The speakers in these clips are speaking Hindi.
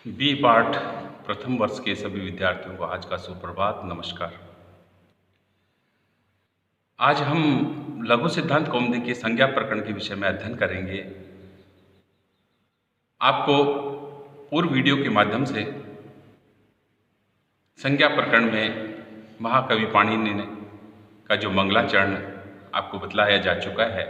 बी पार्ट प्रथम वर्ष के सभी विद्यार्थियों को आज का सुप्रभात नमस्कार। आज हम लघु सिद्धांत कौमुदी के संज्ञा प्रकरण के विषय में अध्ययन करेंगे। आपको पूर्व वीडियो के माध्यम से संज्ञा प्रकरण में महाकवि पाणिनि ने का जो मंगलाचरण आपको बतलाया जा चुका है।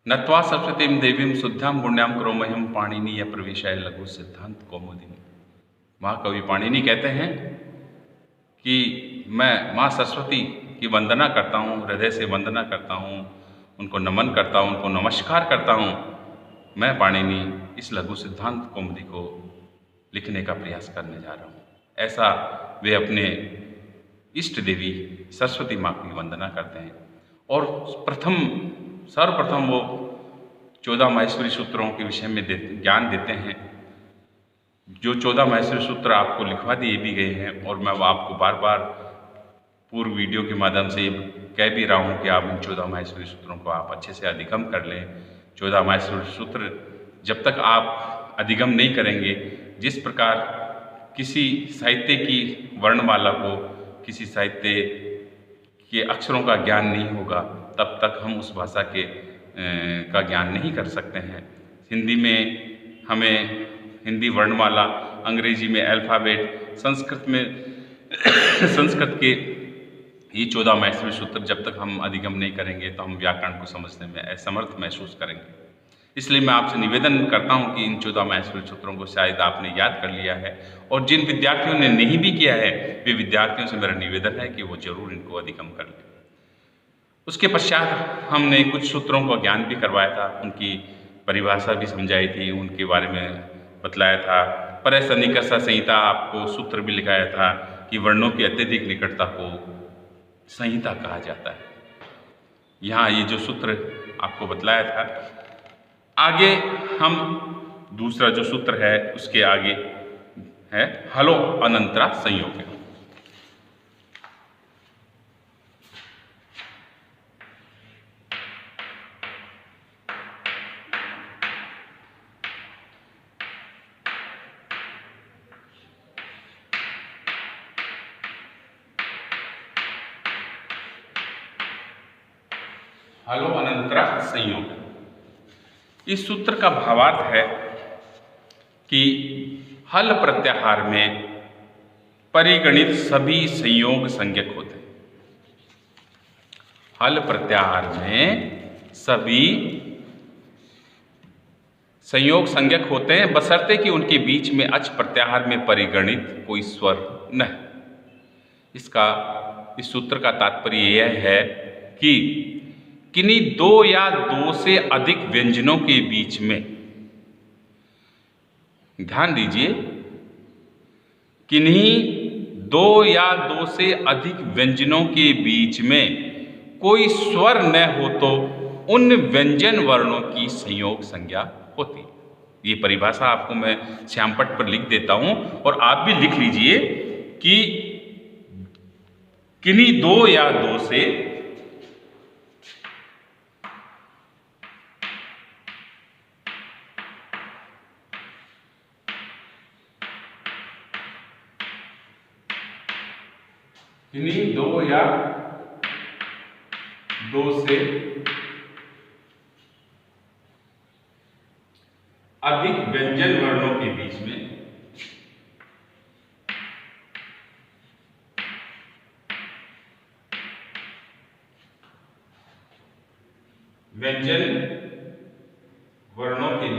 नत्वा सरस्वतीं देवीं शुद्धां पुण्यां करोमह्यं पाणिनीय प्रवेशाय लघु सिद्धांत कौमुदी। महाकवि पाणिनि कहते हैं कि मैं माँ सरस्वती की वंदना करता हूँ, हृदय से वंदना करता हूँ, उनको नमन करता हूँ, उनको नमस्कार करता हूँ। मैं पाणिनि इस लघु सिद्धांत कौमुदी को लिखने का प्रयास करने जा रहा हूँ। ऐसा वे अपने इष्ट देवी सरस्वती माँ की वंदना करते हैं और सर्वप्रथम वो 14 माहेश्वरी सूत्रों के विषय में ज्ञान देते हैं। जो 14 माहेश्वरी सूत्र आपको लिखवा दिए भी गए हैं और मैं वो आपको बार बार पूर्व वीडियो के माध्यम से कह भी रहा हूँ कि आप इन 14 माहेश्वरी सूत्रों को आप अच्छे से अधिगम कर लें। 14 माहेश्वरी सूत्र जब तक आप अधिगम नहीं करेंगे, जिस प्रकार किसी साहित्य की वर्णमाला को, किसी साहित्य के अक्षरों का ज्ञान नहीं होगा, तब तक हम उस भाषा का ज्ञान नहीं कर सकते हैं। हिंदी में हमें हिंदी वर्णमाला, अंग्रेजी में अल्फ़ाबेट, संस्कृत में संस्कृत के ये 14 माहेश्वरी सूत्र जब तक हम अधिगम नहीं करेंगे तो हम व्याकरण को समझने में असमर्थ महसूस करेंगे। इसलिए मैं आपसे निवेदन करता हूँ कि इन 14 माहेश्वरी सूत्रों को शायद आपने याद कर लिया है और जिन विद्यार्थियों ने नहीं भी किया है, वे विद्यार्थियों से मेरा निवेदन है कि वो जरूर इनको अधिगम कर लें। उसके पश्चात हमने कुछ सूत्रों का ज्ञान भी करवाया था, उनकी परिभाषा भी समझाई थी, उनके बारे में बतलाया था। परसन्निकर्षा संहिता आपको सूत्र भी लिखाया था कि वर्णों की अत्यधिक निकटता को संहिता कहा जाता है। यहाँ ये जो सूत्र आपको बतलाया था। आगे हम दूसरा जो सूत्र है उसके आगे है हलो अनंतरा संयोग। हलो अनंतरा संयोग। इस सूत्र का भावार्थ है कि हल प्रत्याहार में परिगणित सभी संयोग संज्ञक होते हैं। हल प्रत्याहार में सभी संयोग संज्ञक होते हैं, बशर्ते कि उनके बीच में अच प्रत्याहार में परिगणित कोई स्वर न है। इस सूत्र का तात्पर्य यह है कि किन्हीं दो या दो से अधिक व्यंजनों के बीच में, ध्यान दीजिए, किन्हीं दो या दो से अधिक व्यंजनों के बीच में कोई स्वर न हो तो उन व्यंजन वर्णों की संयोग संज्ञा होती। ये परिभाषा आपको मैं श्यामपट्ट पर लिख देता हूं और आप भी लिख लीजिए कि किन्हीं दो या दो से किन्हीं दो या दो से अधिक व्यंजन वर्णों के बीच में व्यंजन वर्णों के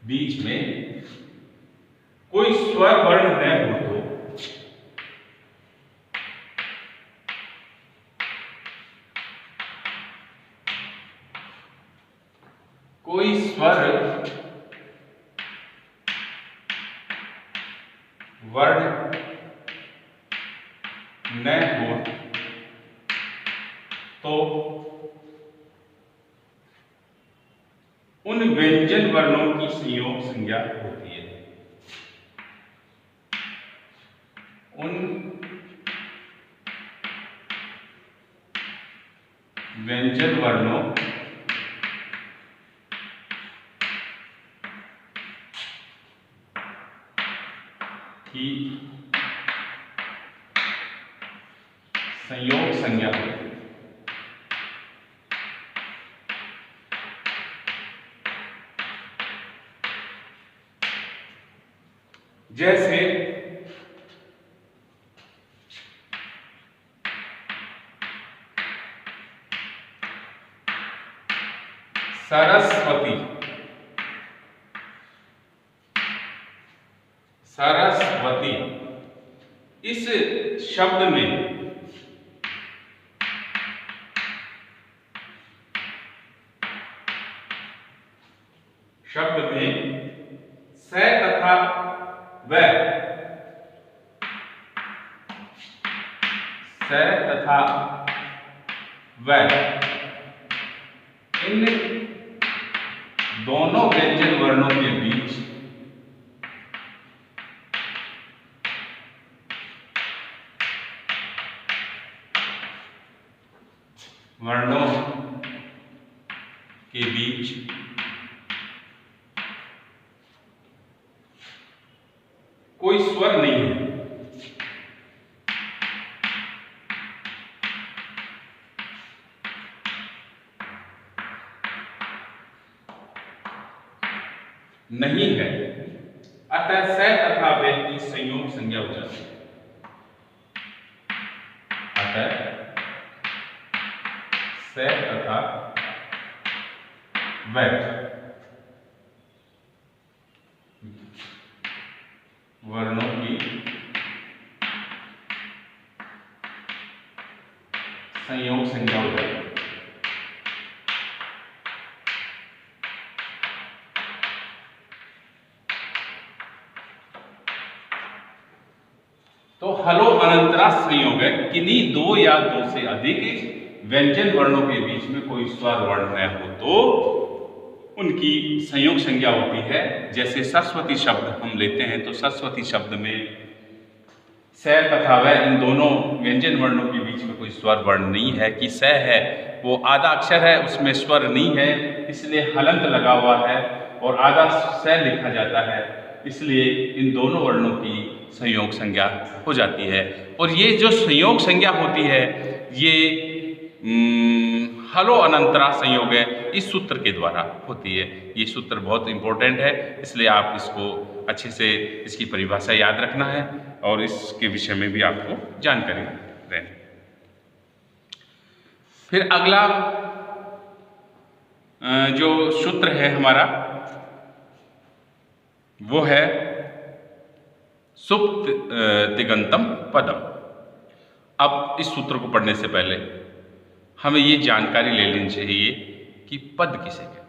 बीच में कोई स्वर वर्ण न हो तो कोई स्वर वर्ण न हो तो उन व्यंजन वर्णों की संयोग संज्ञा होती है। उन व्यंजन वर्णों की संयोग संज्ञा होती है। जैसे सरस्वती, सरस्वती इस शब्द में स तथा व, स तथा व इन दोनों व्यंजन वर्णों के बीच कोई स्वर नहीं है। नहीं है, अतः स तथा व की संयोग संज्ञा हो जाती है। अतः स तथा व वर्णों की संयोग संज्ञा हो जाती है। तो हलो अनंतरा संयोग है, किन्हीं दो या दो से अधिक व्यंजन वर्णों के बीच में कोई स्वर वर्ण न हो तो उनकी संयोग संज्ञा होती है। जैसे सरस्वती शब्द हम लेते हैं तो सरस्वती शब्द में स तथा व इन दोनों व्यंजन वर्णों के बीच में कोई स्वर वर्ण नहीं है। कि स है वो आधा अक्षर है, उसमें स्वर नहीं है, इसलिए हलंत लगा हुआ है और आधा स लिखा जाता है, इसलिए इन दोनों वर्णों की संयोग संज्ञा हो जाती है। और ये जो संयोग संज्ञा होती है ये हलो अनंतरा संयोग है, इस सूत्र के द्वारा होती है। ये सूत्र बहुत इंपॉर्टेंट है, इसलिए आप इसको अच्छे से इसकी परिभाषा याद रखना है और इसके विषय में भी आपको जानकारी दें। फिर अगला जो सूत्र है हमारा वो है सुप्त तिगंतम पदम। अब इस सूत्र को पढ़ने से पहले हमें ये जानकारी ले लेनी चाहिए कि पद किसे कहते हैं।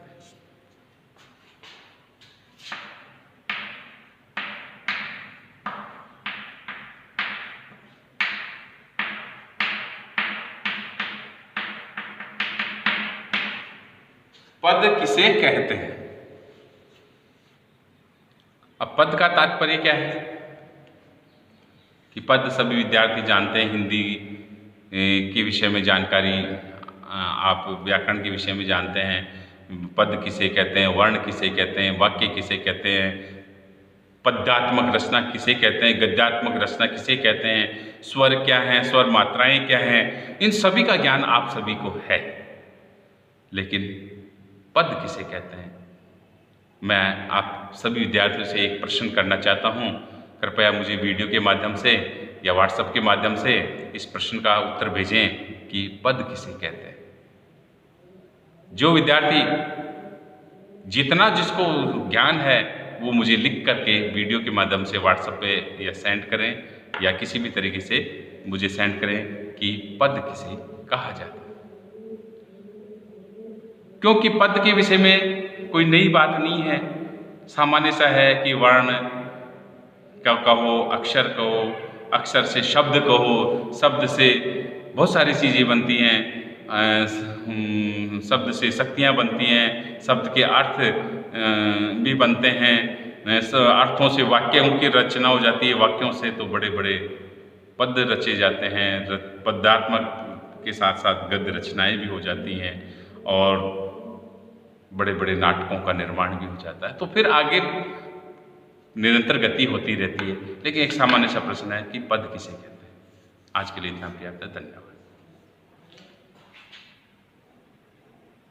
पद किसे कहते हैं? अब पद का तात्पर्य क्या है कि पद सभी विद्यार्थी जानते हैं। हिंदी के विषय में जानकारी, आप व्याकरण के विषय में जानते हैं। पद किसे कहते हैं, वर्ण किसे कहते हैं, वाक्य किसे कहते हैं, पद्यात्मक रचना किसे कहते हैं, गद्यात्मक रचना किसे कहते हैं, स्वर क्या हैं, स्वर मात्राएं क्या हैं, इन सभी का ज्ञान आप सभी को है। लेकिन पद किसे कहते हैं, मैं आप सभी विद्यार्थियों से एक प्रश्न करना चाहता हूं। कृपया मुझे वीडियो के माध्यम से या व्हाट्सएप के माध्यम से इस प्रश्न का उत्तर भेजें कि पद किसे कहते हैं। जो विद्यार्थी जितना जिसको ज्ञान है वो मुझे लिख करके वीडियो के माध्यम से व्हाट्सएप पे या सेंड करें या किसी भी तरीके से मुझे सेंड करें कि पद किसे कहा जाता है। क्योंकि पद के विषय में कोई नई बात नहीं है, सामान्य सा है कि वर्ण का कहो, अक्षर कहो, अक्षर से शब्द कहो, शब्द से बहुत सारी चीज़ें बनती हैं। शब्द से शक्तियाँ बनती हैं, शब्द के अर्थ भी बनते हैं, अर्थों से वाक्यों की रचना हो जाती है, वाक्यों से तो बड़े बड़े पद रचे जाते हैं, पदात्मक के साथ साथ गद्य रचनाएँ भी हो जाती हैं और बड़े बड़े नाटकों का निर्माण भी हो जाता है। तो फिर आगे निरंतर गति होती रहती है। लेकिन एक सामान्य सा प्रश्न है कि पद किसे कहते हैं। आज के लिए इतना पर्याप्त है। धन्यवाद।